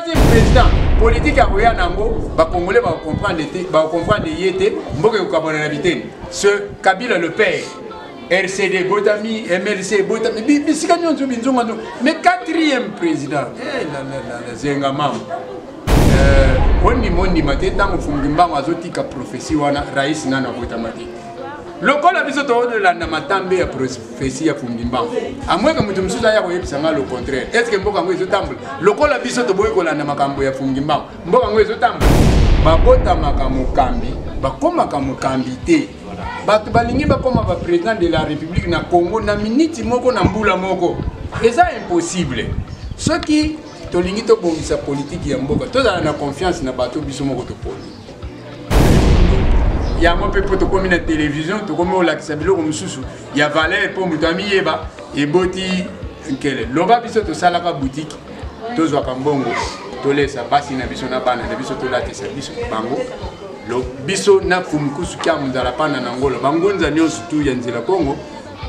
troisième président politique à Roya Nango, les Congolais vont comprendre les yétés, ce Kabila le père. RCD, Botami, MLC, Botami, mais quatrième président, Zengama. On dit maté dans le fondement azotika prophétie wana rais nana Botamati. Le col a besoin de la namatambe à prophétie à Fumimba. À moins que nous sommes à le contraire. Est-ce que Mbokango est au temple? Le col a besoin de boyko la namakambo à Fumimba. Mbokango est au temple. Babota makamukambi, bakoma kamukambité. Batu balingi bakoma ba président de la République na Congo na minute moko na mbula moko. Et ça impossible. Ce qui tolingi to bongisa politique ya mboka, to za na confiance na bato biso moko to poni. Ya mo pe poto komi na télévision, to komi la kisabilo ko mususu, ya Valère po mutami yeba e boti nkele. Loba biso to sala ka boutique, to zwa ka mbongo, to lesa basi na biso na bana, na biso to la tesa biso bango. Lo biso na fumukusu kya mundala pana na ngolo bangonza nyonso tu ya nzela Congo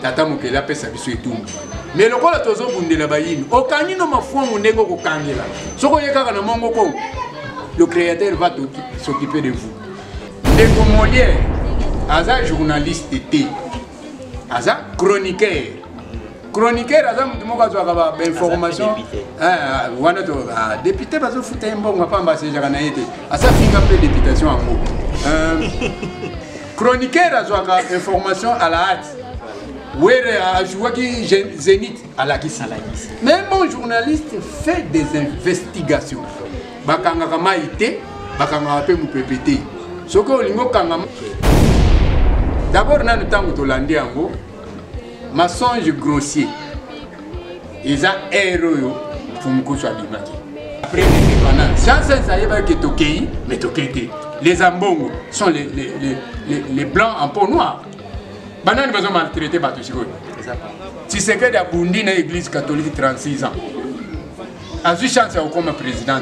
tata mokela pesa biso etumbu mais lokola tozo bundela bayini okani no mafumu ndenge ko kangela soko yekaka na mongo Congo le créateur va s'occuper de vous. Ndeko Molière aza journaliste té aza chroniqueur aza mutu moko azwaka ba information wana to député bazo futa mbongo pamba sejaka na yete asa finga pe députation yango chroniqueur azwaka information à la hâte were ajouaki Zénith à la kisi mais mon journaliste fait des investigations bakanga maïté bakanga pe mu PPT soko lingo kanga d'abord nanu tango to landi yango mensonge grossier. Ils ont héros pour me coucher à l'image. Après l'indépendance, chacun savait que Tokei, mais Tokei, les Ambongo sont les blancs en peau noire. Banane besoin maltraiter Batusigo. Si c'est que la Bundi dans l'église catholique 36 ans, a eu chance à comme président.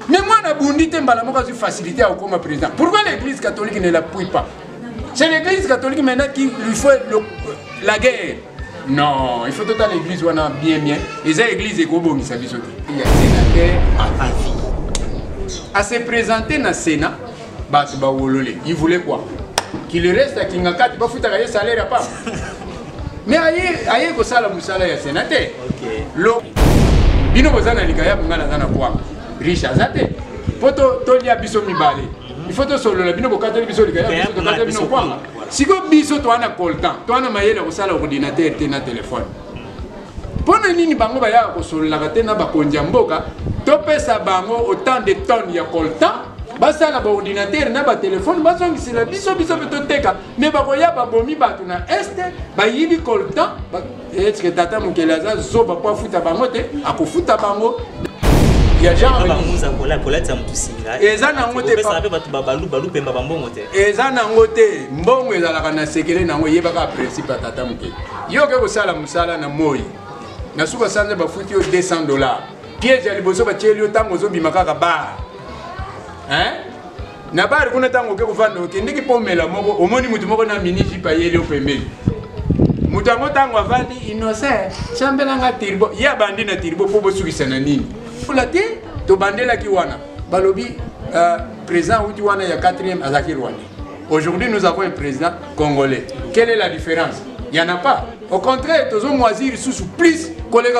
Mais moi, la Bundi, je n'ai eu facilité à comme président. Pourquoi l'église catholique ne l'appuie pas? C'est l'église catholique maintenant qui lui fait la guerre. Non, il faut tout à l'église où on a bien. Et c'est l'église qui est bon, il y a un sénateur à vie. À se présenter dans le Sénat, il voulait quoi? Qu'il reste à Kingaka, il va foutre un salaire à part. Mais aïe, il ça le salaire sénateur. Bino bozana likaya mungana zana kwa riche azate. Poto tolia biso mibale. Il faut que solo la bino bokata biso likaya biso tokata bino kwanga. Siko biso to ana coltan, to ana mayela ko sala ordinateur te na téléphone. Pona nini bango ba ya ko solo la te na ba konja mboka, to pesa bango autant de tonnes ya coltan, ba sala ba ordinateur na ba téléphone, ba songi sila biso to teka, mais ba ko ya ba bomi ba tu na este, ba yibi coltan, est-ce que tata mukelaza zo ba kwa futa bango te, akofuta bango. Il y a genre ezana ngote pa batu babalu pemba bambongo te ezana ngote mbongo ezalaka na sekele nango yebaka principe tata muke yo ke ko sala musala na moyi na suka sanze ba futi yo $200 piège ya liboso ba tieli yo tango zo bimaka ka ba na bari kuna tango ke ko fanda ke ndiki pomela moko omoni mutu moko na miniji pa yeli yo pembeli mutu ngo tango avandi innocent chambela nga tirbo ya bandi na tirbo po bosukisa na nini Fulati, to bandela ki wana. Balobi, président Outiwana, il y a 4e Azaki Rwanda. Aujourd'hui, nous avons un président congolais. Quelle est la différence? Il n'y en a pas. Au contraire, tous les moisir sous plus, collègues,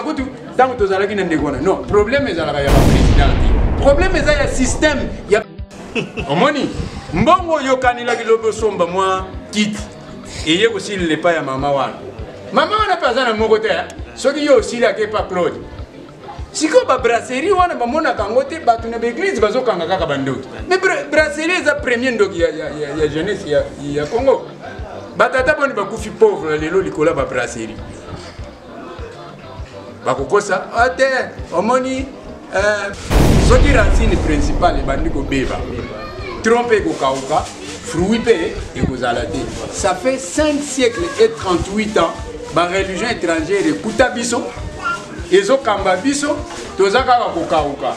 tant que tous les gens ne non, problème est à la président. Problème est à la système. Il y a. Omoni, mbongo yokani la kilobo somba moi quitte. Et il y a aussi le pas à maman wana. Maman n'a pas un mot côté. Ce qui y a aussi la qui pas Claude. Si ko ba brasserie wana ba mona kangote batu na église bazo kanga kaka bandoki mais brasserie za premier ndoki ya jeunesse ya Congo batata boni bakufi pauvre lelo likola ba brasserie bakokosa ate omoni soki racine principale bandi ko beba trompe ko kauka fruit pe et ko zalate ça fait 5 siècles et 38 ans ba religion étrangère ekuta biso ezo kamba biso tozaka ba kokauka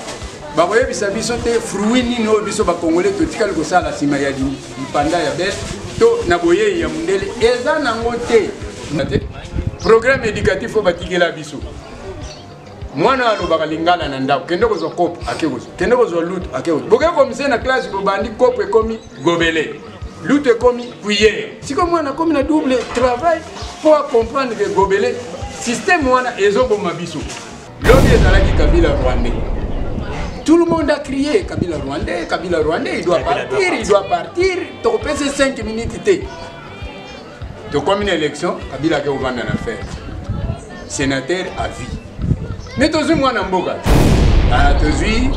ba koyebisa biso te fruit nini o biso ba congolais to tikali ko sala sima ya dipanda ya bel to na boye ya mundele eza nango te programme éducatif o batikela biso mwana alobaka lingala na ndako kende kozwa kopo akekozwa kende kozwa lutu akekozwa boke komise na classe bobandi kopo ekomi gobele lutu ekomi cuillère siko mwana komi na double travail pour comprendre que gobele système wana ezoboma biso lobi ezalaki Kabila rwandais. Tout le monde a crié Kabila rwandais, il doit partir, tu peux passer 5 minutes. Tu comme une élection, Kabila qui a une affaire. Sénateur à vie. Mais tu as vu moi dans Mboka. Tu as vu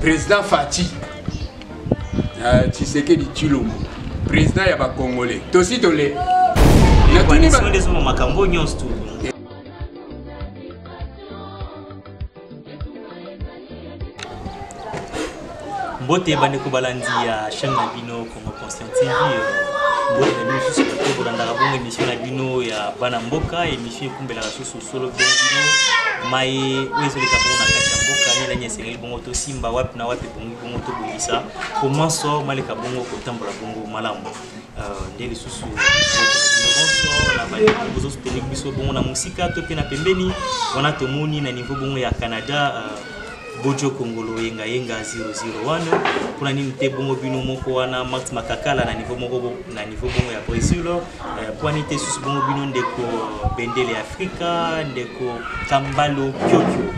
président Fati. Tu sais que du Tulum. Président Yaba Congolais. Tu aussi tu l'es. Bote bande ko balandi ya chaîne na bino Congo Conscient TV. Bote na bino susu ko bolanda bongo émission na bino ya bana mboka émission kumbela susu solo bino mai wezo le kabona kati ya mboka ni la nyesengeli bongo to simba wapi na wapi bongo to bolisa comment so maleka bongo ko tambola bongo malamu ndeli susu bonso la bande bozo soutenir biso bongo na musika to pe na pembeni wana tomoni na niveau bongo ya Canada Bojo Kongolo yenga 001 kuna nini te bongo bino moko wana Max Makakala na niveau bongo ya Brésil pour nite susu bongo bino ndeko bendele Afrika ndeko Kambalo Kyokyo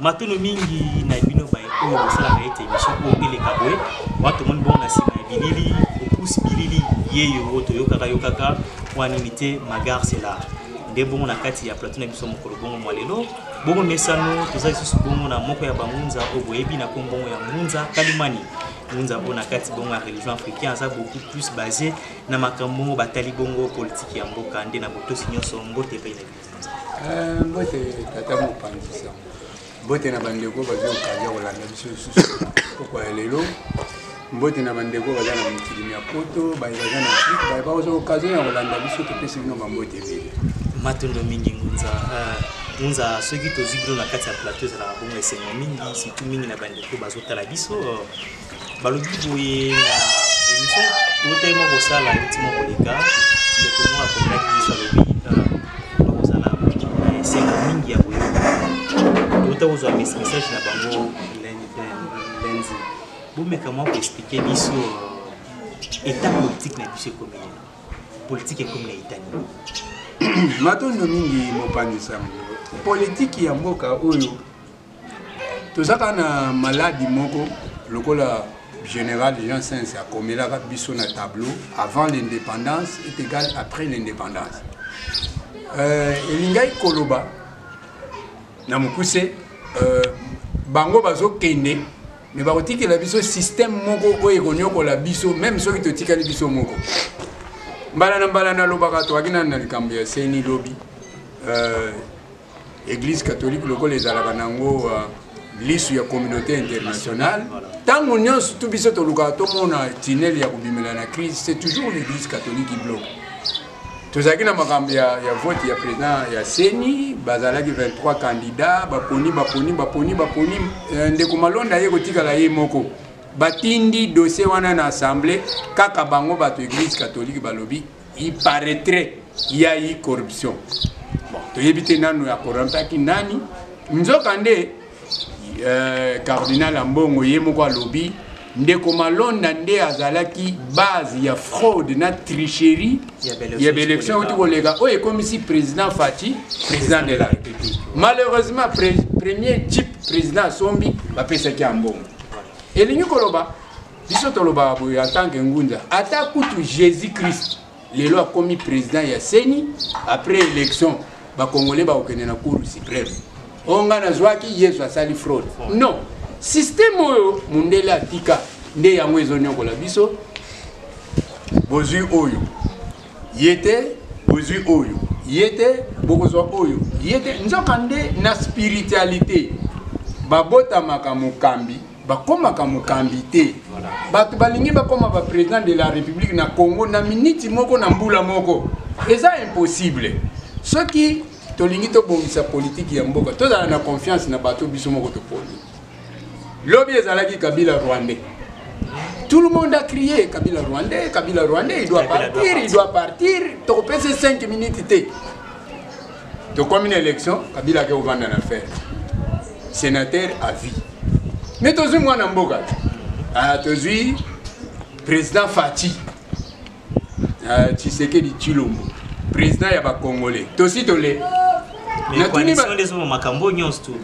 matono mingi na bino ba oyo bosala na ete émission ko ele kabwe watu mon bongo na sima bilili opus bilili yeyo woto yokaka kwa nini te magar c'est là ndebo na kati ya plateau na biso mokolo bongo mwalelo bongo mesano tozali susu bongo na moko ya bamunza oboyebi na kombongo ya munza kalimani munza bona kati bongo ya religion africaine ça beaucoup plus basé na makambo batali bongo politique ya mboka nde na boto sinyoso mbote pe na mbote tata mo pandisa mbote na bandeko bazo kaja kolanda biso susu kwa lelo mbote na bandeko baza na mukilimi ya poto baza na Afrique ba bazo occasion ya kolanda biso to pesi bino mbote vile matondo mingi ngunza soki tozibilo na kati ya plateau za bongo esengo mingi surtout mingi na bandeko bazotala biso balobi boye na émission totema kosala ultimo koleka ndeko mo akomaki biso alobi bakosala esengo mingi ya boye totakozwa message na bango lenzi bomeka mo koexplike biso état politique na biso ekomi politique ekomi na itani matondo mingi mopandisa politique ya mboka oyo tozaka na maladie moko lokola général Jean Sens a komelaka biso na tableau avant l'indépendance est égal après l'indépendance elingai koloba na mokuse bango bazokende mais bakotikela biso système moko oyo ekonyokola biso même soki totikali biso moko mbala na lobaka toakina na likambo ya seni lobi Église catholique lokola ezalaka nango lisu ya communauté internationale tango nyonso tout biso toluka tomona tunnel ya kobimela na crise c'est toujours l'église catholique qui bloque tozalaki na makambo ya vote ya président ya seni bazalaki 23 candidats baponi ndeko malonda ye kotikala ye moko batindi dossier wana na assemblée kaka bango bato église catholique balobi il paraîtrait il y a eu corruption bon toyebite nanu ya corrompaki nani nzokande cardinal Ambongo ye moko alobi ndeko malonda nde azalaki base ya fraude na tricherie ya élection uti kolega oyo ekomisi président Fati président de la République malheureusement premier type président sombi bapesaki Ambongo elingi koloba biso toloba boye en tant que ngunza ata kutu Jésus Christ lelo akomi président ya seni après élection ba congolais ba okene na cour suprême onga na zwaki Yesu asali fraude non système oyo mundele atika nde yango ezonyokola biso bozwi oyo yete bozwi oyo yete bokozwa oyo yete nzoka nde na spiritualité babotamaka mokambi bakomaka mokambi te bato balingi bakoma ba président de la République na Congo na miniti moko na mbula moko eza impossible soki tolingi tobongisa politique ya mboka tozala na confiance na bato biso moko toponi lobi ezalaki Kabila rwandais tout le monde a crié Kabila rwandais il doit partir tokopesa 5 minutes te to comme une élection Kabila ke ovanda na faire sénateur à vie. Mais tozui mwana mboka. Ah tozui président Fati. Tshisekedi Tshilombo. Président ya ba Congolais. Tosi tolé. Mais coalition les hommes makambo nyonso tout.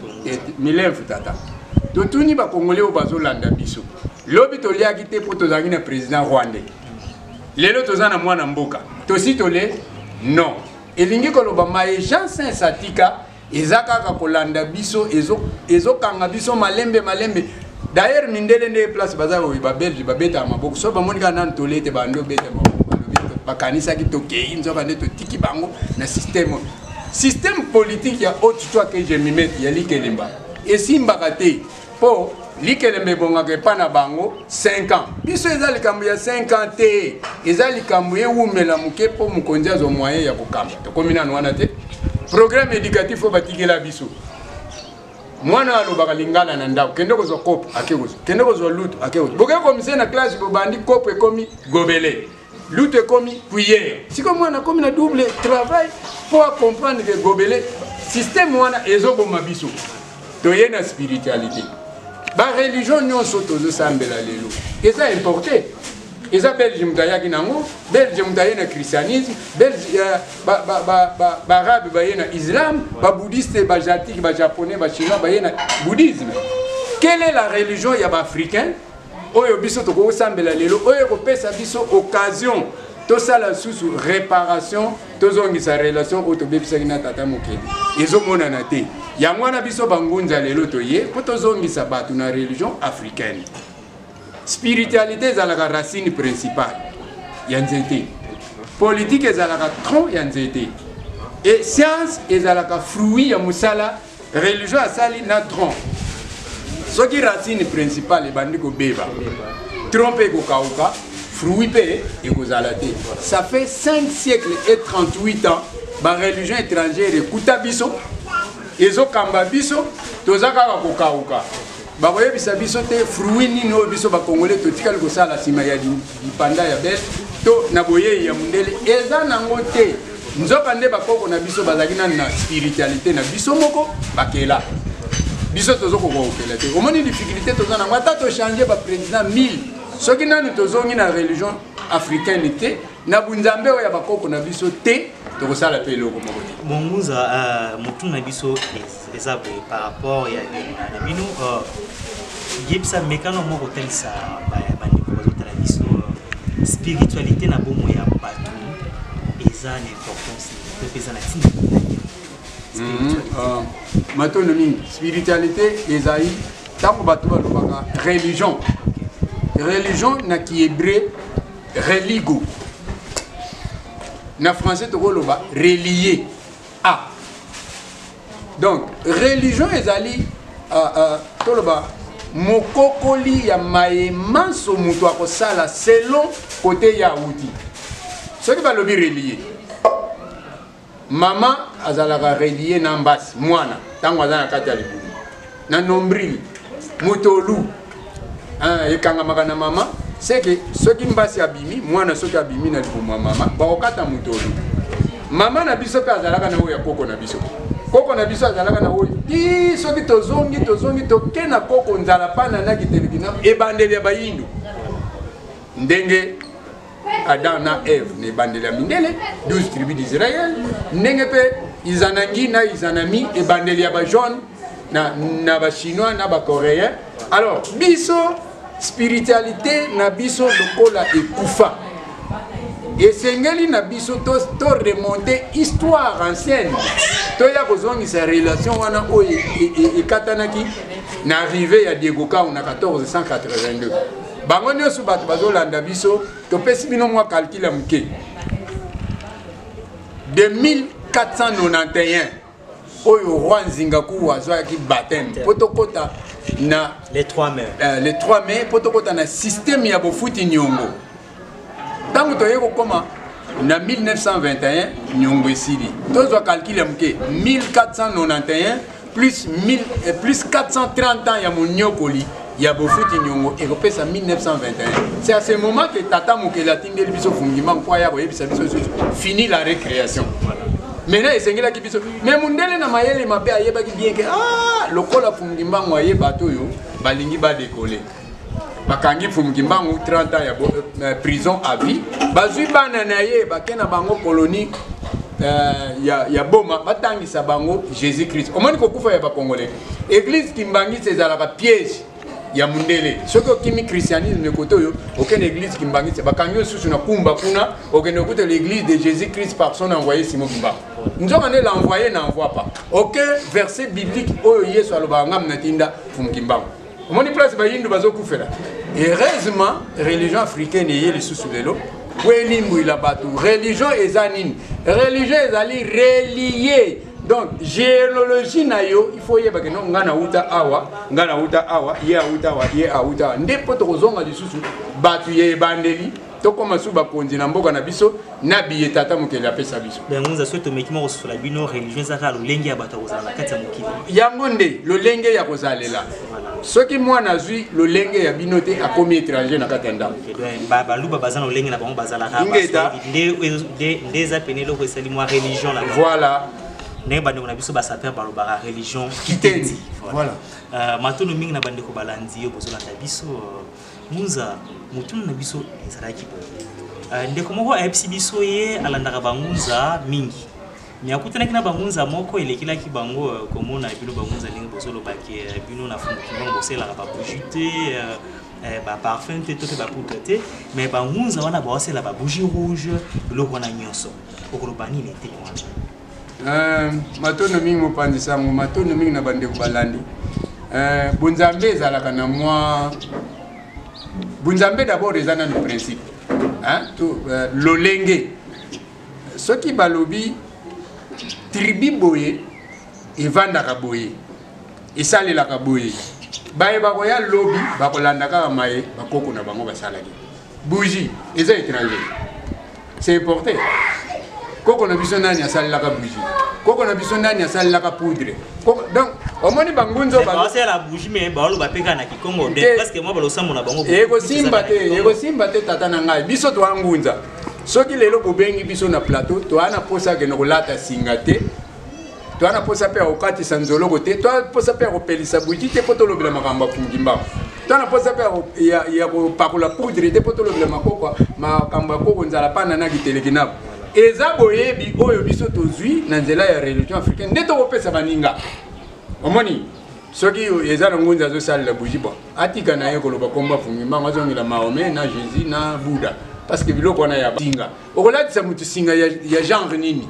Milève tata. Totuni ba Congolais au bazo landa biso. Lobi toliaki te po tozangi na président rwandais. Lelo tozana mwana mboka. Tosi tolé non. Elingi koloba ma Jean Saint Satika ezaka ka kolanda biso ezo kanga biso malembe. D'ailleurs mindele ne place baza o ba Belge ba beta maboko so ba monika nan tolete bando beta maboko ba kanisa ki toke nzo bande to tiki bango na système politique ya autre toi que je m'y mette ya likelemba et simba kate po likelembe bonga ke pana bango 5 ans biso ezali kambu ya 5 ans te ezali kambu ye umela muke po mukonzi azo moyen ya kokamba to komina nwana te programme éducatif o batikela biso mwana alobaka lingana na ndako kende ko zo kopo akekozo kende ko zo lutu akekozo boke komisé na classe bobandi kopo ekomi gobelé lutu ekomi cuillère siko mwana komi na double travail pour comprendre que gobelé système wana ezoboma biso toye na spiritualité ba religion nyonso tozo sambela lelo eza importé eza belge mutayaki nango belge mutaye na christianisme belge ba arabe baye na islam ba bouddhiste ba jatique ba japonais ba chinois baye na bouddhisme. Quelle est la religion ya ba africain oyo biso toko sambela lelo oyo ko pesa biso occasion to sala susu réparation tozongisa relation oto bebisa kina tata mokeli ezomona na te ya mwana biso bangunza lelo toye po tozongisa batu na religion africaine. Spiritualité ezalaka racine principale ya nzete, politique ezalaka tronc ya nzete, et science ezalaka fruit ya musala religion asali na tronc. Soki racine principale ebandi kobeba tronc pe kokauka fruit pe ekozala te. Ça fait 5 siècles et 38 ans ba religion étrangère ekuta biso ezokamba biso tozaka kokauka baboye bisa biso te fruit nino biso ba Congolais to tikali ko sala sima ya dipanda ya bel to na boye ya mundele eza nango te nzoka nde bakoko na biso bazaki na spiritualité na biso moko bakela biso tozoko ko okela te omoni difficulté tozana ngata to changer ba président 1000 soki nanu tozongi na religion africaine te na bunzambe ya bakoko na biso te to ko sala pe loko moko te monguza mutu na biso eza par rapport ya na bino yebisa mekano moko telisa bandeko bazotala biso spiritualité na bomo ya bato eza na importance to pesa na tina matono mingi spiritualité ezai tango bato balobaka religion na kihébreu religo na français tokoloba relié à. Donc religion ezali toloba mokokoli ya mayema so mutu akosala selon côté ya uti soki balobi relié mama azalaka relié na mbasi mwana tango aza na kati ya libumu na nombril mutolu ekangamaka na mama seke soki mbasi abimi mwana soki abimi na libumu ya mama bakokata mutolu mama na biso pe azalaka na oyo ya koko na biso koko na biso azalaka na oyo ti soki tozongi toke na koko nzala pana na kitelekina ebandeli ya bayindu ndenge Adam na Eve ne bandeli ya mindele 12 tribus d'Israël ndenge pe izanangi na izanami ebandeli ya ba jaune na ba chinois na ba coréen. Alors biso spiritualité na biso lokola ekufa esengeli na biso to remonter histoire ancienne to ya kozongisa relation wana oyo ekatanaki na arrivée ya Diego Kao na 1482 bango nyonso bato bazolanda biso topesi bino mwa calcul muke de 1491 oyo roi Nzingaku azwaki baptême potokota na les 3 mai potokota na système ya bofuti nyongo tango toye kokoma na 1921 nyongo esili tozwa calcul ya muke 1491 plus 430 ans ya monyokoli ya bofuti nyongo ekopesa 1921. C'est à ce moment que tata mokeli atindeli biso fungima kwa ya koyebisa biso fini la récréation. maintenant esengela ki biso mais mundele na mayele mabe ayeba ki bien que ah lokola Fumukimbangu ayeba to yo balingi ba décoller bakangi Fumukimbangu 30 ans ya prison à vie bazui bana na ye bakena bango colonie ya boma batangisa bango Jésus Christ omoni kokufa ya ba congolais église Kimbangisa ezalaka piège ya mundele soki okimi christianisme koto yo aucune église Kimbangisa bakangi susu na kumba kuna okende kote l'église de Jésus Christ par son envoyé Simon Kimba nzoka ne l'envoyé n'envoie pas aucun verset biblique oyo Yesu aloba ngam na tinda Fumukimbangu omoni place ba yindu bazokufela heureusement religion africaine ye le susu lelo welimbu ila batu religion ezanine religion ezali relié donc géologie na yo il faut yeba que non ngana uta awa ye auta awa ndipo tokozonga lisusu batu ye bandeli tokoma su bakonzi na mboka na biso na biye tata mokeli apesa biso bengunza soto mekima kosola bino religion zaka lolenge ya bato kozala na kati ya mokili yango nde lolenge ya kozalela soki mwana zwi lolenge ya bino te akomi étranger na kati ya ndako baluba baza na lolenge na bango bazalaka nde eza pene eloko esali mwa religion na voilà ndenge bandeko na biso basaper balobaka religion kitendi voilà matono mingi na bandeko balandi yo bozolanda biso munza mutuna na biso ezalaki boye ndeko moko ayebisi biso ye alandaka bangunza mingi me akutanaki na bangunza moko elekilaki bango komona bino bangunza ndenge bozolobaki bino na Fumukimbangu boselaka babougie te baparfum te to mpe bapoudre te mais bangunza wana bawasela babougie rouge biloko wana nyonso okoloba nini eteni wana matono mingi mopanzisango matono mingi na bandeko balandi bunzambe ezalaka na mwa bunzambe d'abord eza na le principe hein lolenge soki balobi tribu boye evandaka boye esalelaka boye baye bakoya lobi bakolandaka maye bakoko na bango basalaki bougie eza étranger c'est importé koko na biso nani asalelaka bougie koko na biso nani asalelaka poudre donc omoni bangunzo basala bougie mais baolo bapeka na kikongo parce que moi balosambo na bango ego simba te tata na ngai biso to angunza soki lelo bobengi biso na plateau to ana posa ke no kolata singa te to ana posa pe okati sanzoloko te to posa pe kopelisa bougie te poto lobela makamba Fumukimbangu to ana posa pe ya ko pakola poudre te poto lobela makoko makamba koko nzala pana na kiteleki nabo eza boyebi oyo biso tozwi na nzela ya religion africaine nde tokopesa baninga omoni soki eza na ngunza azosalela bougie bon atika na ye koloba komba Fumukimbangu azongela Mahomet na Jésus na Bouddha parce que biloko wana ya singa okolatisa mutu singa ya genre nini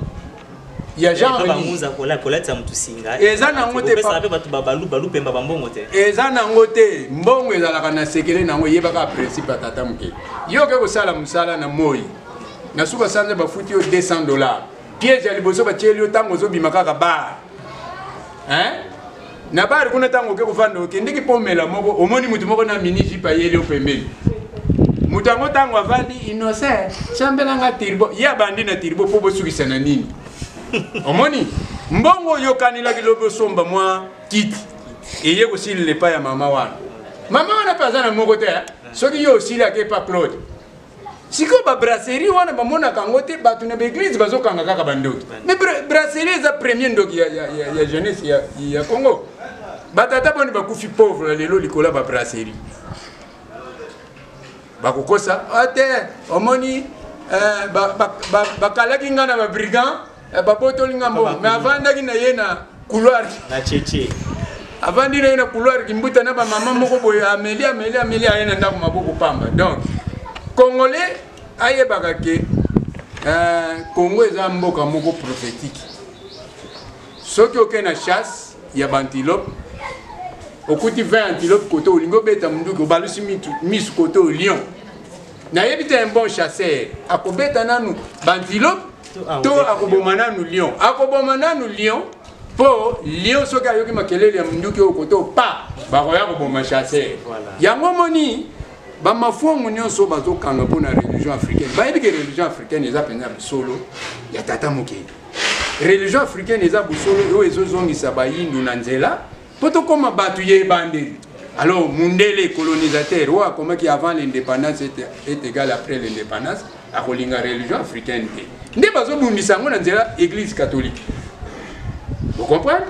ya genre bangunza kolatisa mutu singa eza nango te pe bato balu pemba bambongo te eza nango te mbongo ezalaka na sekele nango yebaka principe ya tata mokeli yo ke kosala musala na moi na suka sanze bafuti yo $200 piège ya liboso batieli yo ntango ozobima kaka bar hein na bar kuna ntango oke kovanda okendeki pomela moko omoni mutu moko na mini jipe ayeli yo pembeni mutu yango ntango avandi innocent chambelanga tirbo ya bandi na tirbo mpo bosukisa na nini omoni mbongo oyokanilaki lobi osomba mwa kiti eye kosilila epai ya mama wana mpe aza na moko te soki yo osili ake epa Claude sikoyo babrasserie wana bamonaka yango te bato na baeglise bazokanga kaka bandoki mais brasserie eza premier ndoki ya jeunesse ya Congo batata boni bakufi pauvre lelo likolo ya babrasserie bakokosa ate omoni bakalaki nga na babrigand babotoli nga mbongo mais avandaki na ye na couloir na cheche avandi na ye na couloir kimbuta na bamama moko boye ameli aye na ndako maboko pamba donc congolais ayebaka ke Congo eza mboka moko prophétique soki oke na chasse ya bantilope okuti 20 antilope kote olingo beta munduki obalusi misu kote o lion nayebi te un bon chasseur akobeta nanu bantilope to akoboma nanu lion po lion soki ayoki makelele ya munduki oyo kote opa bakoya koboma chasseur yango moni bamafongo nyonso bazokanga mpona religion africaine bayebi ke religion africaine eza mpenza bisolo ya tata mokeli religion africaine eza busolo oyo ezozongisa bayindu na nzela po tokóma bato yebandeli alors mundele colonisateur oyo akomaki avant l'indépendance est égal après l'indépendance akolinga religion africaine te nde bazobundisa yango na nzela église catholique. Vous comprenez?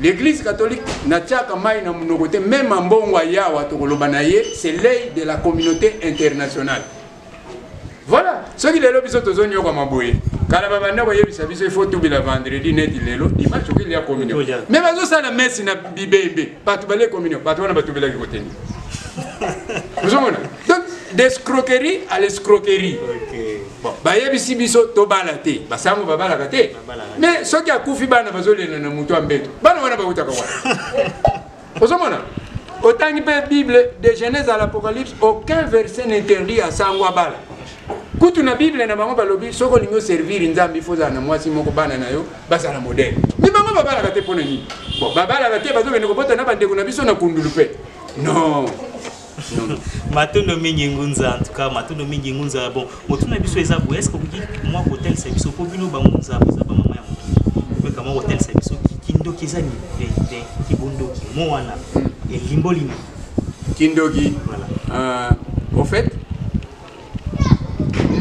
L'église catholique n'a tchaka mai na monoko te, même en bon yawa tokoloba na ye, c'est l'œil de la communauté internationale. Voilà, ce qui est là biso tozoni yo kama boye. Kala babanda ko yebisa biso il faut tout la vendredi net lelo, dimanche ko il y a communion. Mais bazo ça la messe na bibembe, pas tout balé communion, pas tout na ba tout bela côté ni. Vous comprenez? Donc d'escroquerie à l'escroquerie. OK. Bon, ba yebisi biso to balate, ba sango ba balaka te. Mais ce qui a koufi bana bazo lena na mutu ambeto. Bana wana ba utaka wa. Vous comprenez? Autant que la Bible de Genèse à l'Apocalypse, aucun verset n'interdit à sango bala. Kutu na Bible na bango balobi soko lingo servir nzambi foza na mwasi moko bana na yo basa na modèle. Mi bango babala kate pona ni. Bon babala kate bazo bene ko bota na bande ko na biso na kundulupe. Non. Matondo mingi ngunza en tout cas matondo mingi ngunza bon motuna biso ezabo est-ce que vous dites moi hôtel service po bino ba ngunza ba mama ya moto. Mais comment hôtel service kindoki zani de kibondoki mo wana et limbolimo. Kindoki. Voilà. Au fait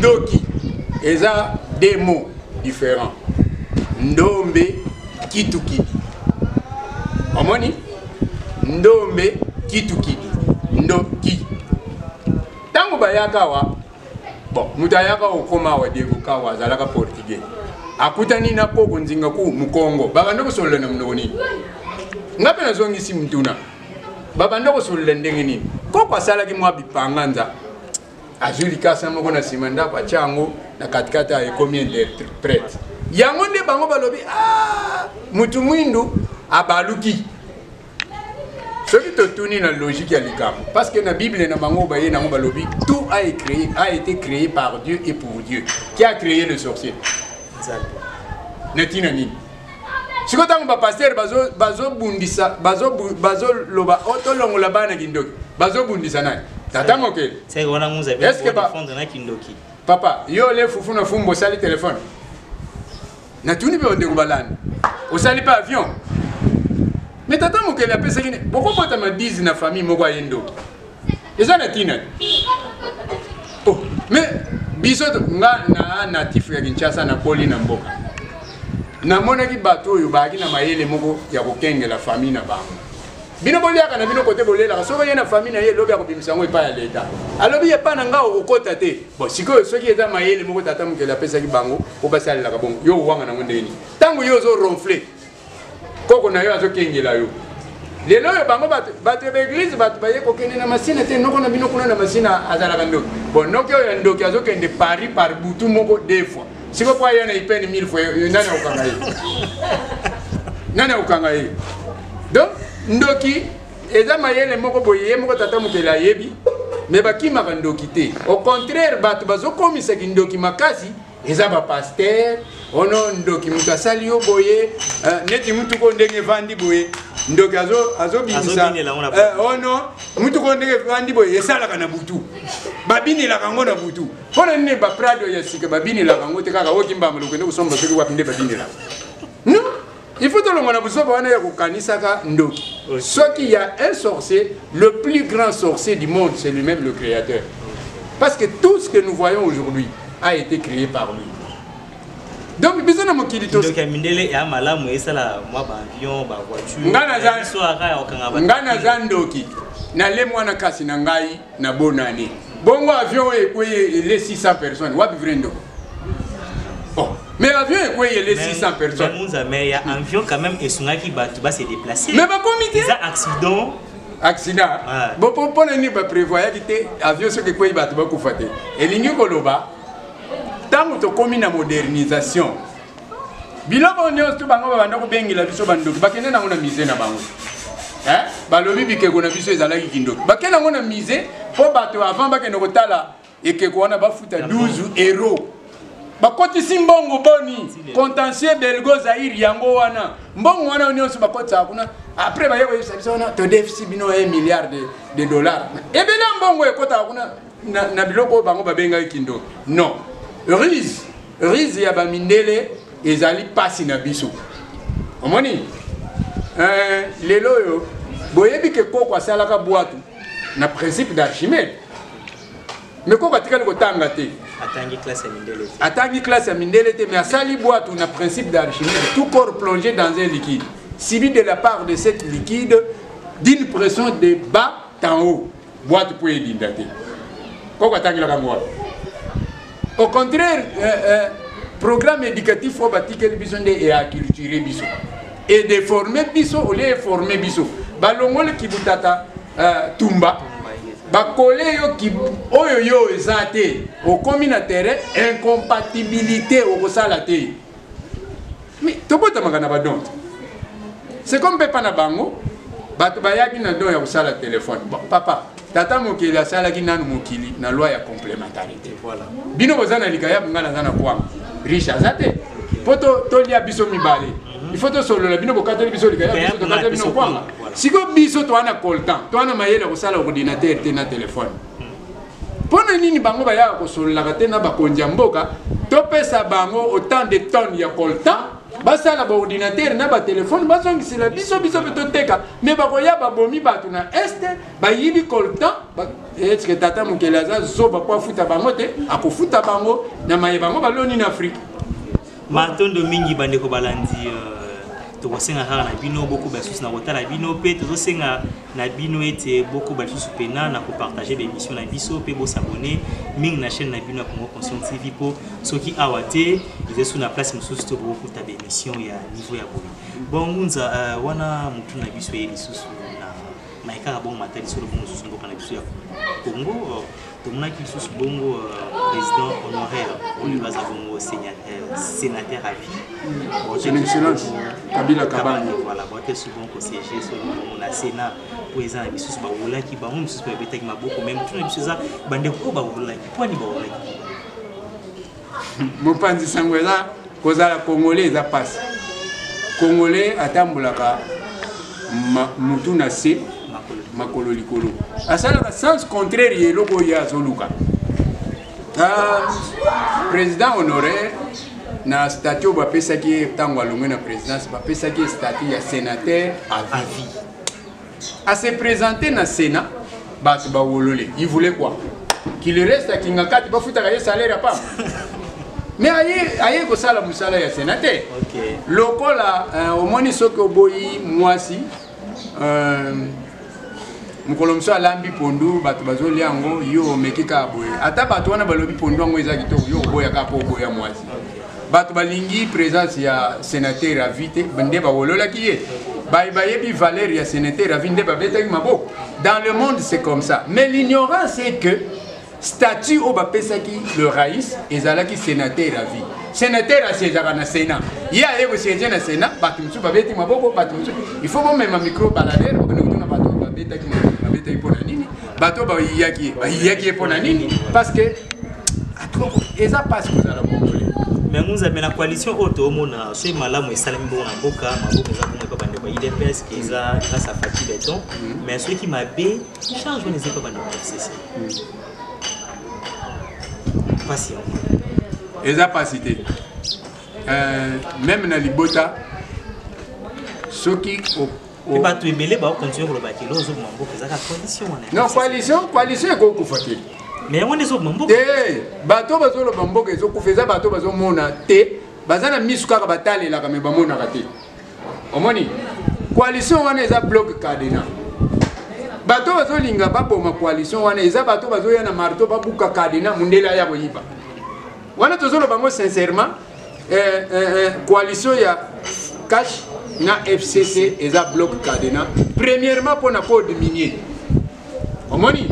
Ndoki, ils ont des mots différents. Ndombe, kitukidi. Omoni? Ndombe, kitukidi. Ndoki. Tango bayaka wa, bon, mutayaka okoma wa devuka wa zalaka portugais. Akutani na poko nzinga ku mukongo. Babando ko solana mnoni. Ngape na zongi si mtuna. Babando ko solana ndenge nini. Ko kwa sala ki mwa bipanganza. Azuli kasa moko na simanda kwa chango na katikata ya combien d'interprètes. Yango nde bango balobi mutu mwindu abaluki. Ce qui te tourne dans la logique ya likamo parce que na Bible na bango baye na balobi tout a été créé par Dieu et pour Dieu. Qui a créé le sorcier? Netina nini. Siko tango ba pasteur bazo bundisa bazo loba otolongo la bana kindoki. Bazo bundisa nani? Tatamo ke. C'est qu'on a mouza bien pour défendre na kindoki. Papa, yo le fufu na fumbo sali téléphone. Na tuni be onde kubalana. O sali pas avion. Mais tatamo ke la pesa kine. Pourquoi pas ta ma 10 na famille moko yendo? Eza na tina. Oh, mais biso nga na natif ya Kinshasa na poli na mboka. Na mona ki bato yo ba ki na mayele moko ya kokenge la famille na bango. Bino boliaka na bino côté bolela so ba na famille na ye lobi akobimisa ngo epa ya leta alobi epa na nga okota te bon siko soki eza mayele moko tata mukela pesa ki bango ko basalela ka bongo yo wanga na ndeni tango yo zo ronfler koko na yo azo kengela yo lelo yo bango bato be église bato baye ko kende na masina te noko na bino kuna na masina azala ka ndoki bon noko yo ndoki azo kende Paris par butu moko deux fois siko kwa yo na ipeni 1000 fois nani okanga ye nani okanga ye donc ndoki eza mayele moko boye moko tata mukela yebi mais bakima ka ndoki te au contraire bato bazokomisa ki ndoki makasi eza ba pasteur ono ndoki mutu asali yo boye neti mutu ko ndenge vandi boye ndoki azo binisa ono mutu ko ndenge vandi boye esala kana butu babini la kango na butu pona ne ba prado ya sika babini la kango te kaka okimba muloko ne kusomba soki wapinde babini la non. Il faut que l'on ce qu'il y a un sorcier, le plus grand sorcier du monde, c'est lui-même le créateur. Parce que tout ce que nous voyons aujourd'hui a été créé par lui. Donc, besoin de mokilito. Donc, Mindele et Amalamu et ça la moi avion, voiture. Ngana zandoki. Na le mwana kasi na ngai na bonane. Bongo avion et quoi les 600 personnes. Wapi vrendo. Oh. Mais l'avion est quoi il y a 600 personnes. Mais il y a un avion quand même et son qui va se déplacer. Mais pas comité. C'est accident. Accident. Bon pour ne pas prévoir qu'il y a avion ce que quoi il va te faire. Et l'igno koloba. Tant que tu commis la modernisation. Bila ko nyos tu bango banda ko bengi la biso bando. Bakene na ngona mise na bango. Hein? Balobi bike ko na biso ezala ki kindo. Bakene ngona mise po bato avant bakene ko tala et que ko na ba futa 12 euros. Bakoti simbongo boni contentieux belgo Zaïre yango wana mbongo wana onyoso bakoti akuna après ba yego yebisa wana to déficit bino 1 milliard de dollars ebele mbongo ekota akuna na biloko bango babenga kindo non riz ya ba mindele ezali pasi na biso omoni lelo yo boyebi ke koko asalaka boatu na principe d'Archimède mais koko atikali kotanga te Atangi classe à Mindelete, mais à Sali boîte, on a principe d'Archimède, tout corps plongé dans un liquide. Suivi de la part de cette liquide d'une pression de bas en haut. Boîte pour éditer. Au contraire, programme éducatif faut bâtir besoin de acculturer biso et de former biso au lieu de former biso. Balongole qui butata tumba. Bakole yo ki oyo yo ezate au communautaire incompatibilité au salate. Mais tobota magana badon. C'est comme pepa na bango, bato bayaki na don ya kusala téléphone. Bon papa, tata mokili asala ki nanu mokili na loi ya complémentarité. Voilà. Bino bozana likaya ngana zana kwa. Riche azate. Poto tolia biso mibale. Il faut que solo la bino bokato biso likaya biso to kata bino kwa. Siko biso to ana coltan, to ana mayele kusala ordinateur te na téléphone. Pona nini bango baya ko solo la kate na bakonja mboka, to pesa bango autant de tonnes ya coltan. Basala ba ordinateur na ba téléphone bazongisi la biso betoteka mais bakoya babomi batu na este bayibi coltan est-ce que tata mukelaza zoba kwa futa bango te akofuta bango na maye bango baloni na Afrique. Matondo mingi bandeko balandi tokosenga kaka na bino beaucoup basusu na kotala bino pe tozosenga na bino ete beaucoup basusu pena na kopartager l'émission na biso pe s'abonner mingi na chaîne na bino ya Congo Conscient TV po soki awate izesu na place mususu to beaucoup ta émission ya niveau ya boyi bon ngunza wana mutu na biso ye lisusu na maika bon matali solo bon mususu mboka na biso ya Congo tomonaki lisusu bongo président honoraire Olivier Zabongo sénateur à vie son excellence Kabila Kabani voilà bote souvent ko siéger sur le Sénat pour les amis sous baoula qui ba on sous ba betaki maboko même tout na biso za bande ko baoula qui point ni baoula mopanzi sangweza kozala congolais za passe congolais atambulaka mutu na se makolo likolo asala sens contraire yeloko ya zoluka président honoraire na statut ba pesaki tango alongwe na présidence ba pesaki statut ya sénateur à vie à se présenter na Sénat ba ba wolole il voulait quoi qu'il reste à kingakati ba futa ya salaire pas mais aye ko sala musala ya sénateur OK lokola au moni soko boyi mwasi mukolomso alambi pondu bato bazoli yango yo mekika boye ata bato wana balobi pondu yango eza kitoko yo boya ka po boya mwasi bato balingi présence ya sénateur avité bende ba wolola kiye bayebi valeur ya sénateur avinde ba betaki mabo dans le monde c'est comme ça mais l'ignorance c'est que statut au bapesaki le raïs ezalaki sénateur à vie sénateur à siégeaka na Sénat ya yego siéger na Sénat bato musu babeti maboko bato musu il faut même un micro balader na bato babetaki babetaki pona nini bato ba yaki pona nini parce que eza passe que ça la congolais mais nous avons la coalition auto mona c'est malamu esalami bo na boka maboko za ko bande ba IDPS qui eza grâce à Fati Beton mais ceux qui m'a bé change on les pas bande FCC patient eza pasité même na libota soki o bato ebele ba continuer ko ba kilo zo mboka za coalition non coalition ko ku faté mais on est au mboka bato bazo lo mboka zo ku feza bato bazo mona te bazana misuka ka batale la ka me ba mona ka te omoni coalition wana eza bloc cadena bato bazo linga ba boma coalition wana eza bato bazo yana marto ba buka cadena mundela ya boyiba wana tozolo bango sincèrement coalition ya cash na FCC eza bloc cadena premièrement pour na code minier omoni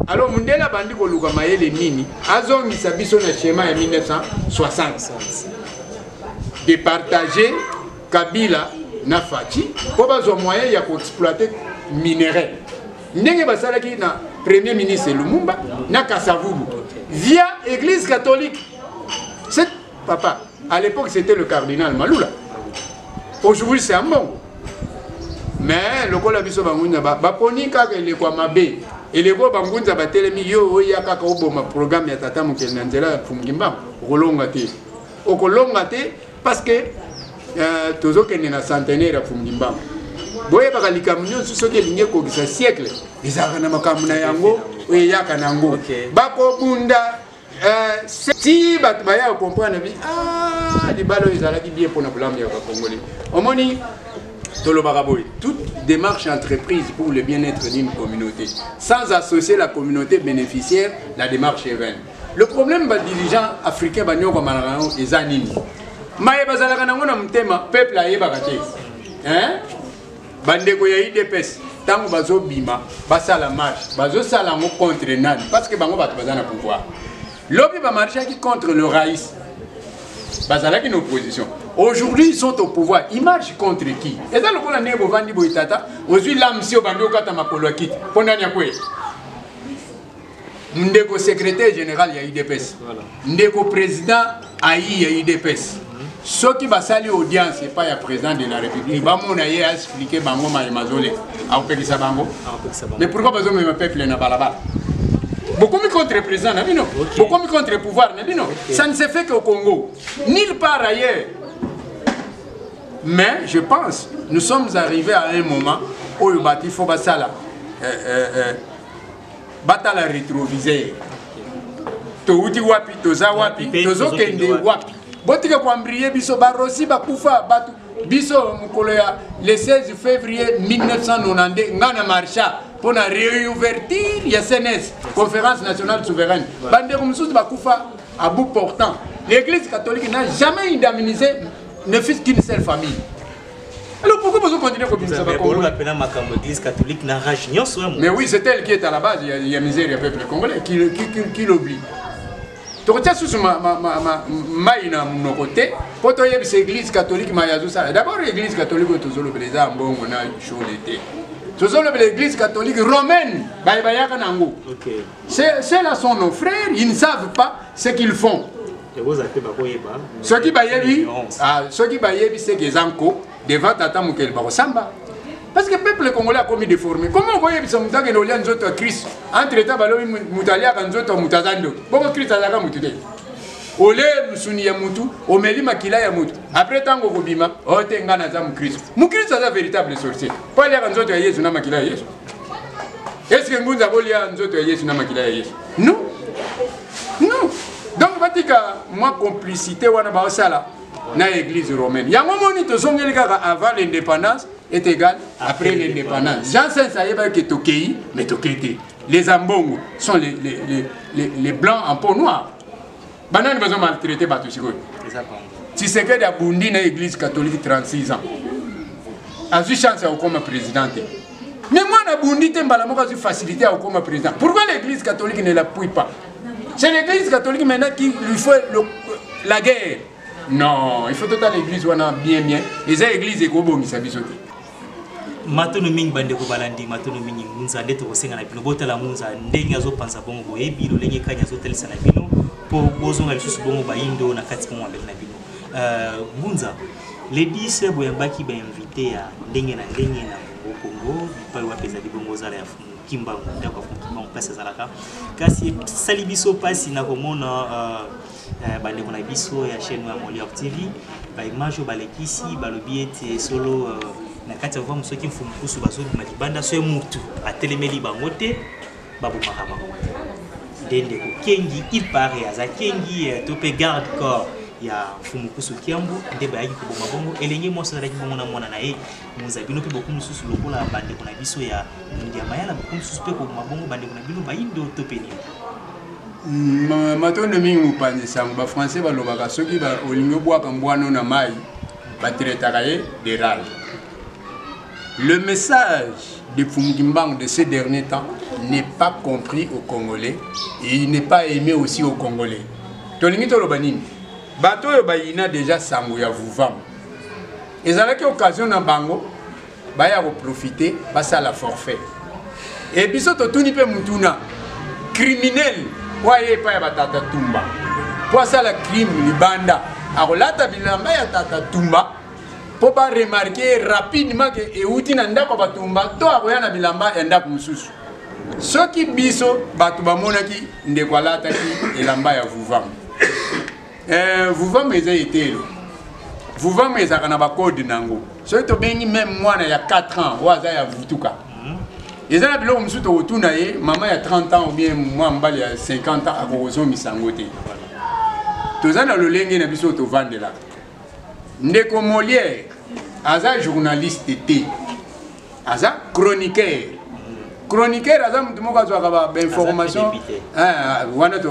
alors mundela bandi ko luka mayele nini azongisa biso na schéma ya 1960 de partager Kabila na Fati pour bazo moyen ya ko exploiter minerai ndenge basalaki na premier ministre Lumumba na Kasavubu via église catholique. C'est papa à l'époque c'était le cardinal Malula. Aujourd'hui c'est un bon. Mais le kola biso bangunza ba poni ka le kwa mabe et le go bangunza ba telemi yo ya kaka oboma programme ya tata mukenda nzela fumgimba kolonga te. Okolonga te parce que tozo kende na centenaire ya fumgimba. Boye baka likamnyo soki linye ko siècle ezaka na makamuna yango oyaka nango bako bunda si batbaya comprendre les balles ezalaki bien pour na bulamu ya Congolais. Omoni tolobaka boy, toute démarche entreprise pour le bien-être d'une communauté sans associer la communauté bénéficiaire, la démarche est vaine. Le problème des dirigeants africains banyoko malangano ezanini. Maye bazalaka nango na mutema peuple ayebaka te. Hein? Bandeko ya IDPS tango bazo bima basala marche bazo sala ngo contre nani parce que bango bato bazana pouvoir. L'obi ba marcher qui contre le raïs. Bazalaki une opposition. Aujourd'hui ils sont au pouvoir, ils marchent contre qui? Et dans le cas nebo vandi boitata, aujourd'hui l'âme si au bando kata makolo kit. Pondani akwe. Ndeko secrétaire général ya IDPS. Ndeko président AI ya IDPS. Ceux qui basali audience c'est pas le président de la République. Ba mona ye expliquer bango ma mazole. A opekisa bango. Mais pourquoi besoin me peuple na balaba? Beaucoup mi contre président na bino. Beaucoup mi contre pouvoir na bino. Ça ne se fait qu'au Congo. Nulle part ailleurs. Mais je pense nous sommes arrivés à un moment où le bâti faut basala batala rétroviseur. To uti wapi toza wapi tozo kende wapi. Botika kwambriye biso barosi bakufa batu biso mukolo ya le 16 février 1992 ngana marcha pour na réouverture ya CNS conférence nationale souveraine. Bande kumsusu bakufa à bout portant. L'église catholique n'a jamais indemnisé ne fût qu'une seule famille. Alors pourquoi vous continuez comme ça? L'église catholique n'a rage. Mais oui, c'est elle qui est à la base, il y a misère, il y a peuple congolais qui l'oublie. Tu retiens sous maïna mon côté, pour toi l'église catholique mayazusa. D'abord l'église catholique tous les gens bon on a chaud l'été. Tous l'église catholique romaine, baïbayaka nango. C'est là sont nos frères, ils ne savent pas ce qu'ils font. Ceux qui baïebi, c'est que zanko devant tata mukel barosamba. Parce que le peuple congolais a commis des formes. Comment vous voyez que nous avons Christ entre temps, nous avons Mutazando. Pourquoi Christ a dit Mutude? Ole Musuni Yamutu, Omeli Makila Yamutu. Après tant que vous bima, Otenga Nazam Christ. Mon Christ est un véritable sorcier. Pas les Ranzoto Yesu Namakila Yesu. Est-ce que nous avons les Ranzoto Yesu Namakila Yesu? Non. Non. Donc, Vatika, moi, complicité, wana baosala na l'église romaine. Il y a un moment où nous sommes avant l'indépendance est égal après l'indépendance. Jean Saint-Saïba qui est Tokei, mais Tokei. Les Ambongo sont les blancs en peau noire. Banane besoin maltraiter Batusiko. Si c'est que la Bundi na l'église catholique 36 ans. A eu chance à comme président. Mais moi na Bundi tembalamo a eu facilité à comme président. Pourquoi l'église catholique ne l'appuie pas? C'est l'église catholique maintenant qui lui fait la guerre. Non, il faut tout à l'église bien. Et c'est l'église qui est bien. Matono mingi bande ko balandi matono mingi munza ndeto ko senga na bino botala munza ndenge azo panza bongo boye bino lenge kanya zo telisa na bino po bozo na lisusu bongo ba indo na kati mo ambele na bino munza les 10 boyambaki ba invité ya ndenge na Congo pa wa pesa di bongo zala ya kimba ndako kimba pesa zalaka kasi sali biso pasi na komona bande ko na biso ya chaîne ya Molière TV ba image ba lekisi ba lobiete solo na kati ya kwa msoki mfumukusu bazo makibanda so mutu atelemeli bangote babu mahaba dende ko kengi il paraît aza kengi topé garde corps ya mfumukusu kiambu ndeba yaki ko bongo elenye moso na bongo na mona na ye muza bino pe bokumu susu lokola bande ko na biso ya ndia mayala bokumu susu pe ko mabongo bande ko na bino ba indo topeni matondo mingi mupanje sango ba français balobaka soki ba olingo bwaka mbwano na mai ba traitaka ye de rage. Le message de Fumgimbang de ces derniers temps n'est pas compris aux Congolais et il n'est pas aimé aussi aux Congolais. Tolingito Lobanini, Bato Yobayina déjà Sangoya Vouvam. Et ça a l'occasion d'un bango, Baya profiter, passer à la forfait. Et puis surtout, tout n'y peut moutuna, criminel, voyez pas Batata Tumba. Pour ça, la crime, Libanda, Arolata Bilamba Tata Tumba. Pour pas remarquer rapidement que euti na ndako batumba to akoya na bilamba ya ndako mususu soki biso batu bamonaki ndeko alata ki elamba ya Vuvam Vuvam eza etelo Vuvam eza kana ba code nango soki to bengi même mwana ya 4 ans waza ya vutuka Et ça, là, on se retourne, maman il y a 30 ans ou bien moi, il y a 50 ans, à Corozo, Misangote. Tout ça, dans le lingue, il y a biso to vendre là. Ndeko Molière, Aza journaliste était. Aza chroniqueur. Chroniqueur, Aza mutumoka zwa information. Ah, wana to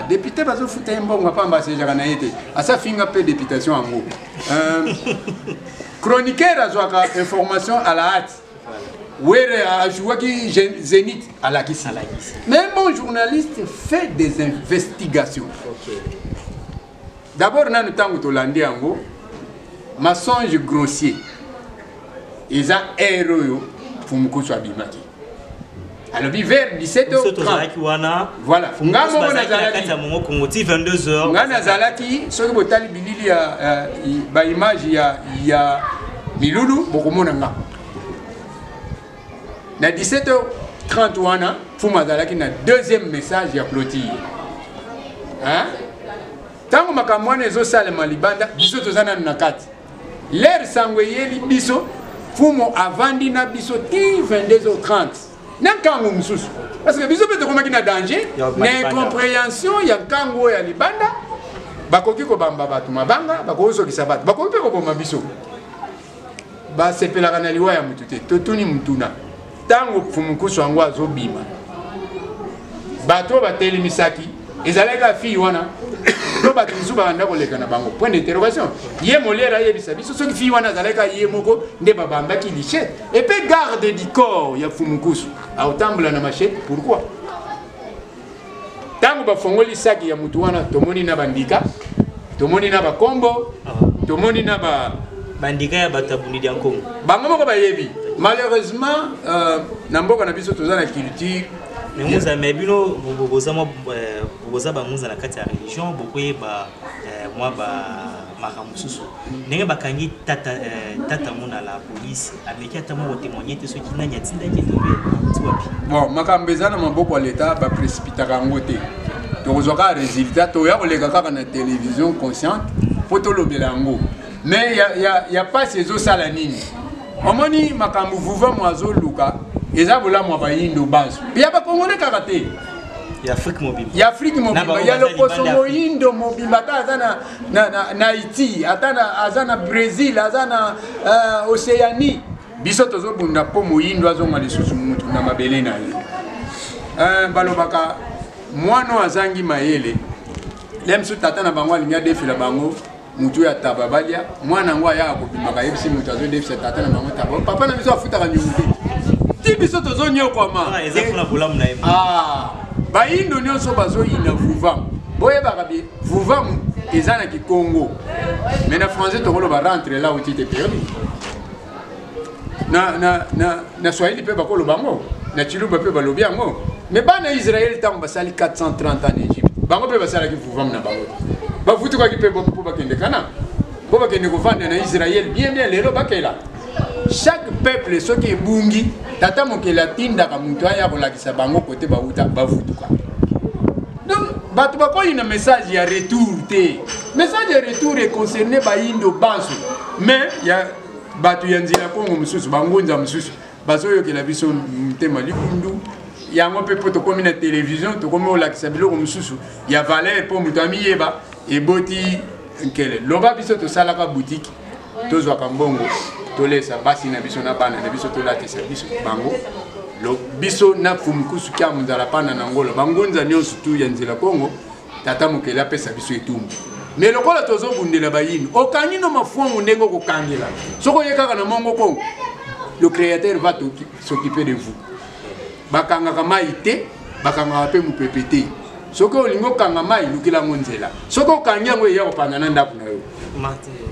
député bazo futa mbongo pa mbase jaka na yete. Asa finga pe députation en gros. Chroniqueur azwa information à la hâte. Ouais, je vois que Zénith à la Kissi. Mais mon journaliste fait des investigations. D'abord, dans le temps où tu l'as dit, mensonge grossier. Ils ont héros pour me coucher à Bimaki. Alors, vers 17h30. Voilà. Ngamo Nazalaki. 22h. Ngana Nazalaki, ce que vous avez dit, il y a image, il y a Miloulou, beaucoup de monde. Na 17h30 wana Fuma Zalaki na deuxième message ya clôture. Hein? Tango makamwana ezo salema libanda biso tozana na kati. L'air sangweyeli biso Fumo avandi na biso ti 22h30. Nankango mususu. Parce que biso peut komaki na danger, na incompréhension ya kango ya libanda. Bakoki ko bamba batu mabanga, bakozo kisabatu. Bakoki ko bomba biso. Ba sepelaka na liwa ya mutute. Totuni mutuna. Tango fumukusu wangu azobima bato bateli misaki ezalaka fille wana to bato nzuba banda koleka na bango point d'interrogation ye Molière yebisa biso soki fille wana zalaka ye moko nde babambaki lichette et puis garde du corps ya fumukusu autambula na machette pourquoi tango bafongoli saki ya mutu wana tomoni na bandika tomoni na bakombo tomoni na bandika ya batabuni dia Kongo bango moko bayebi. Malheureusement, Namboka na biso toza na culture. Mais vous avez bino boza ba muza na kati ya religion bokoye ba moi ba makamususu. Ndenge bakangi tata mona la police ameki atamo témoigner te ceux qui na nyatinda ki tobe twapi. Bon, makambeza na maboko ya l'état ba précipita kango te. Tokozwaka résultat to ya koleka kaka na télévision consciente poto lobela ngo. Mais il y a pas ces eaux salanines. Omoni makambu vuva mwazo luka eza bola mwa bayindo bazo ya ba kongole karate ya Afrique mobile ya le poso moyindo mobimba ta azana na Haïti atana azana Brésil azana Océanie biso tozo bunda po moyindo azonga lisusu mutu na mabele na ye balobaka mwana azangi mayele lemsu tata na bango alinga defila bango mutu ya tababalia mwana ngwa ya akobimaka yebisi mutu azo defisa tata na bango taba papa na biso afutaka nyumuti ti biso tozo nyokoma ezakuna bolamu na yema bayindo nyonso bazo yina vuvamu boyebaka bi vuvamu eza na Kikongo mais na français tokoloba rentre là où tu t'es permis na Swahili pe bakoloba ngo na Chiluba pe balobi yango mais bana Israël tango basali 430 ans en Égypte bango pe basala ki vuvamu na bango bavutu kwa kipe bo bakende kana bo bakende kovanda na Israël bien lelo bakela chaque peuple soki ebungi tata mokela tindaka mutu aya kolakisa bango kote bauta bavutuka donc bato bakoyi na message ya retour te message ya retour est concerné bayindo banso mais ya bato ya nzela Kongo mususu bangonza mususu bazoyokela biso mutema likundu yango pe poto komi na télévision to komi olakisa biloko mususu ya valeur po mutu amiyeba eboti nkele loba biso to salaka boutique tozwaka mbongo tolesa basi na biso na bana na biso tolatisa biso bango lo biso na fumukusu kya mundala pana na ngolo bangonza nyonso tu ya nzela Kongo tata mokela pesa biso etumbu mais lokola tozobundela bayini okangi no mafongo ndengo kokangela soko yekaka na mongo Kongo le créateur va s'occuper de vous bakangaka mai te bakangaka pe mupepete soko olingo kanga mai lukila ngonzela soko kangi yango ya kopanda na ndaku na yo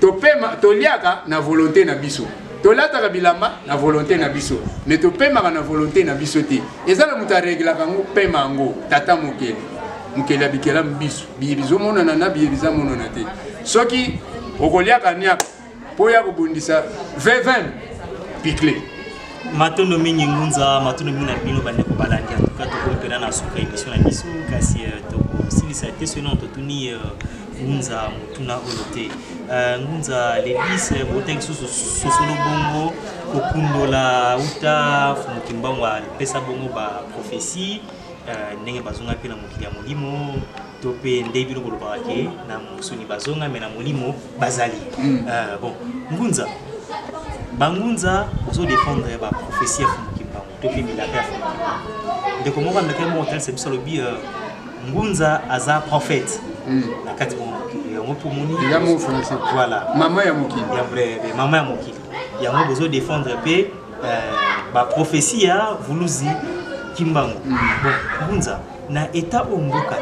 topema toliaka na volonté na biso tolataka bilamba na volonté na biso mais topemaka na volonté na biso te ezala mutu areglaka ngo pema yango tata mokele abikela biso biyebizo monana na biyebiza monana te soki okoliaka niaka po ya kobundisa 20 picle matondo mingi ngunza matondo mingi na bino bande ko balandi en tout cas to ko pena na suka émission na biso kasi to silisa te sinon to tuni Ngunza mutuna olote Ngunza l'église botek sosolo bongo kokundola uta fumukimbango pesa bongo ba prophétie ndenge bazonga pe na mokili ya molimo to pe ndebilo koloba ke na musuni bazonga me na molimo bazali bon Ngunza bangunza ozo défendre ba prophétie ya fumukimbango to pe milaka ya fumukimbango de comment on a monté c'est ça le bi Ngunza aza prophète na kati ya moto moni ya mo français voilà maman ya mokili ya vrai maman ya mokili ya mo bezo défendre pe ba prophétie ya vuluzi kimbango bon Ngunza na état omboka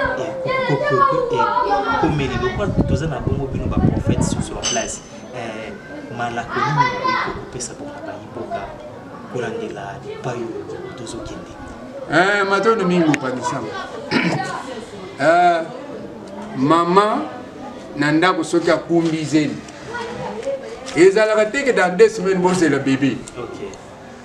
komeli lokwa toza na bongo bino ba prophète sur place malako nini ko pesa pour ba iboka kolandela payo tozo kende matono mingi panisama maman nanda ko soki akumbi zeli ezalaka teke dans 2 semaines bose le bébé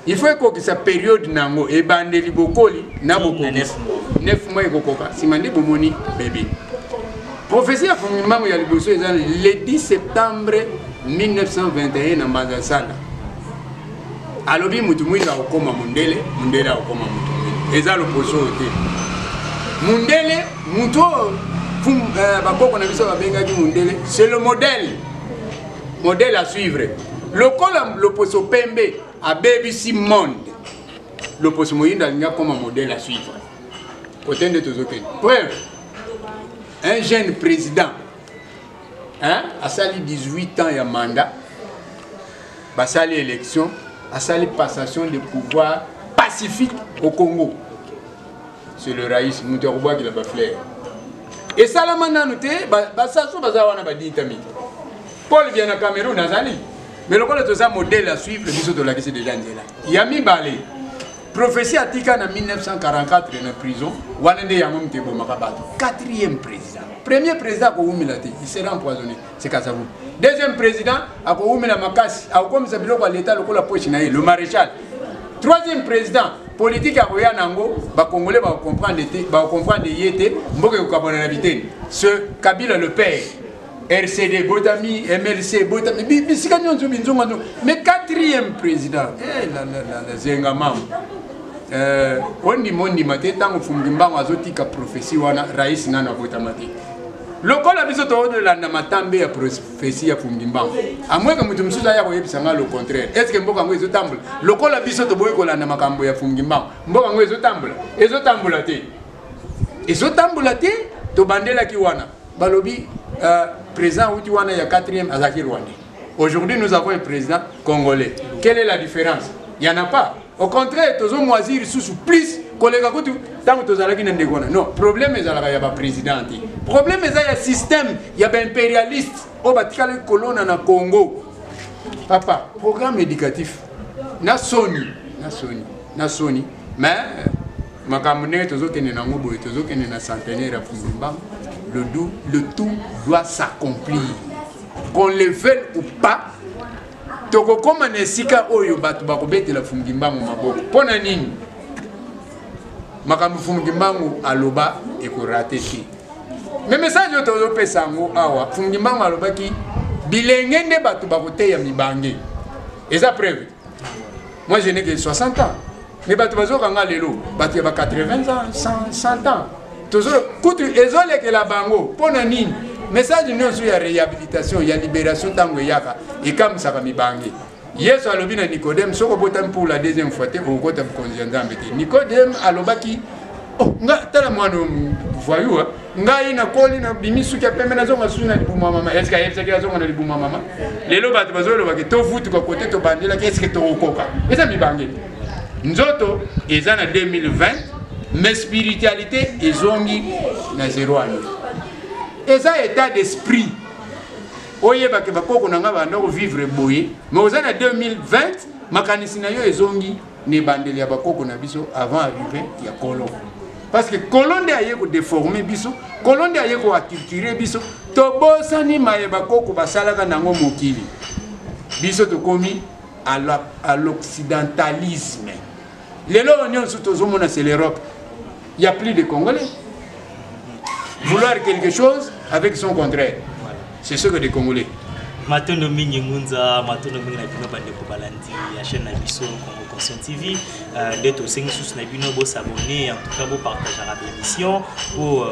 il faut que sa période nango ebandeli bokoli na bokoko 9 mois ekokoka simandi bomoni bébé prophétie ya fumimbango ya liboso eza le 10 septembre 1921 na Mbazasala alobi mutu mwinda okoma mundele okoma mutu mwinda eza loposo te mundele mutu bakoko na biso babengaki mundele c'est le modèle à suivre lokola loposo pembe abebisi monde loposo moyinda alinga koma modèle à suivre kotende tozokende preuve un jeune président asali 18 ans ya mandat basali élection asali passation de pouvoir pacifique au Congo. C'est le raïs Mouterbois qui l'a pas flair. Et ça la mananoute, ça bazawana baditami. Paul vient à Cameroun azali. Mais le col de modèle à suivre, le biseau de la question de Angela. Yami Balé. Prophétie Atika en 1944 en prison. Wanende Yamum Tebo Makabato. 4e président. Premier président à Koumilate, il sera empoisonné. C'est Kassavou. Deuxième président à Koumila Makasi. À Okom Sabilo, l'État, le maréchal. Troisième président politique à Royanango, les Congolais vont comprendre Yété, ce Kabila le père. RCD, Botami, MLC, Botami, mais 4e président. Zengamam. On dit mon dimate, tant que Fungimba azotika prophétie, wana raïs nana botamati. Le col a besoin de la namatambe à prophétie à Fungimba. À moins que nous sommes le contraire. Est-ce que Mbokango est au temple? Le col a besoin de boyko la namakambo à Fungimba. Mbokango est au temple. Et au tambulate. Et au tambulate, to bandela kiwana. Balobi, président Outiwana, il y a 4e Azaki Rwanda. Aujourd'hui, nous avons un président congolais. Quelle est la différence? Il n'y en a pas. Au contraire, tous les moisir sous plus collègues tant que tous les non, problème est là, il y a pas président. Problème est là, il y a système, il y a impérialiste. Au Batikale colonne en Congo. Papa, programme éducatif. Na Sony. Mais makamune tous autres ne n'angobo, tous autres ne na centenaire à Fumba. Le tout doit s'accomplir. Qu'on le veuille ou pas. Toko koma nesika oyo batu bakobete la Fumgimbangu maboko pona nini makambo Fumgimbangu aloba ekorate ki mais message yo tozo pesa ngo awa Fumgimbangu aloba ki bilenge nde batu bakote ya mibange eza preuve. Moi je n'ai que 60 ans mais batu bazoka nga lelo batu ya 80 ans 100 ans tozo kutu ezole ke la bango pona nini. Message nous sur la réhabilitation, il y a libération tango yaka et comme ça va mi bangi. Yes alobina Nicodème soko botam pour la deuxième fois te ko ta conscient d'embêter. Nicodème alobaki oh nga tala mwana voyou nga ina koli na bimisu kia pembe na zonga suna libuma mama. Est-ce que yebsa kia zonga na libuma mama? Lelo bato bazolo baki to futu ko côté to bandela qu'est-ce que to koka. Eza mi bangi. Nzoto eza na 2020 mais spiritualité ezongi na 0 année. Et ça état d'esprit. Oye bake bakoko nanga banda ko vivre boye. Mais aux années 2020, makanisi na yo ezongi ne bandeli ya bakoko na biso avant arriver ya colon. Parce que colon de aye ko déformer biso, colon de aye ko acculturer biso, to bosani maye bakoko basalaka nango mokili. Biso to komi à l'occidentalisme. Les lois sous tozomona c'est l'Europe. Il y a plus de Congolais. Vouloir quelque chose, avec son contraire. Voilà. C'est ce que les Congolais. Matondo mingi ngunza, matondo mingi na bino bande ko balandi ya chaîne na biso Congo Conscient TV. D'être au 5 sous na bino bo s'abonner, en tout cas bo partager la émission pour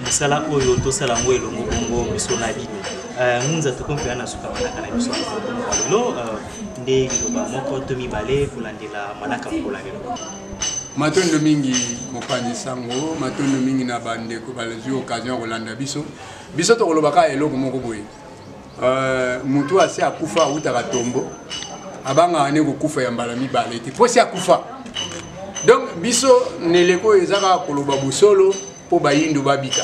musala oyo to sala ngwelo ngongo biso na bino. Ngunza to kompe na suka manaka na biso. Lelo nde liloba moko to mibale kulandela manaka mpola lelo. Matondo mingi mopanzi sango, matondo mingi na bande ko balazwi occasion kolanda biso. Biso to kolobaka eloko moko boye. Mutu ase akufa utaka tombo abanga ane kokufa ya mbala mibale te posi akufa. Donc biso neleko ezaka koloba busolo po bayindu babika.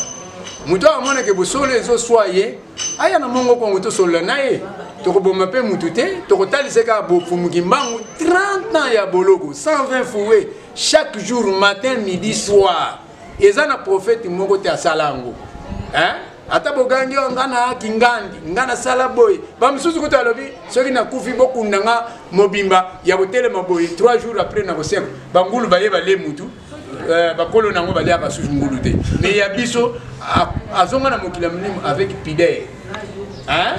Mutu amona ke busolo ezo soye aya na mongo ko mutu solo naye to ko bomba pe mutu te to ko taliseka bo fumuki mbangu 30 ans ya boloko 120 fouets chaque jour matin midi soir. Ezana prophète moko te asalango. Hein? Ata bogangi ngana kingandi ngana sala boy bamsusu kuta lobi soki na kufi boku ndanga mobimba ya hôtel maboy 3 jours après na koseko bangulu baye bale mutu bakolo nango bale aka susu ngulu te mais ya biso azonga na mokila mlimu avec pidere hein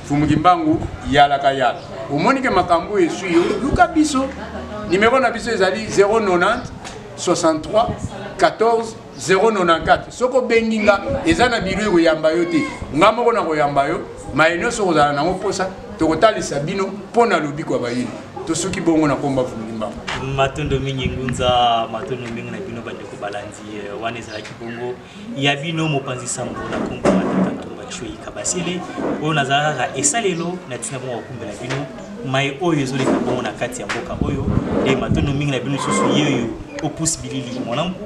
fumuki mbangu yala kayala omoni ke makambo esuyo luka biso numéro na biso ezali 090 63 14 094 soko benginga ezana biru koyamba yo te ngamoko na koyamba yo maino soko zala nango posa tokotalisa bino pona lobi kwa bayini to soki bongo na komba vumimba matondo mingi ngunza matondo mingi na bino bande ko balandi wana ezala kibongo ya bino mopanzi sambo na komba matata tumba choi kabasile oyo nazala esalelo na tina bongo okumbela bino mai oyo ezoli bongo na kati ya mboka oyo de matondo mingi na bino susu yeyo opus bilili monampu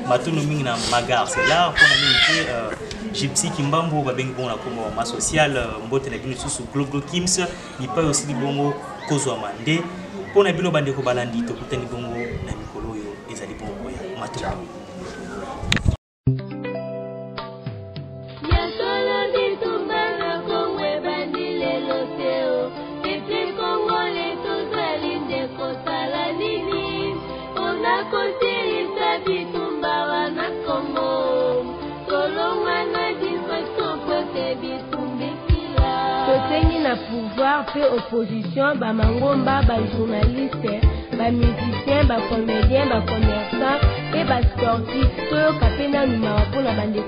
matondo mingi na magar c'est là pour na Gypsy Kimbambo babengi bongo na kombo ma social mbote na bino susu Globo Kims ni pa aussi bongo kozwa mande pona bino bande ko balandi to kutani bongo na mikolo yo ezali bongo ya matondo. Pouvoir fait opposition, ba mangomba, ba journaliste, ba musicien, ba comédien, ba commerçant et ba sportif. Tout le capena nous m'a pour la bande de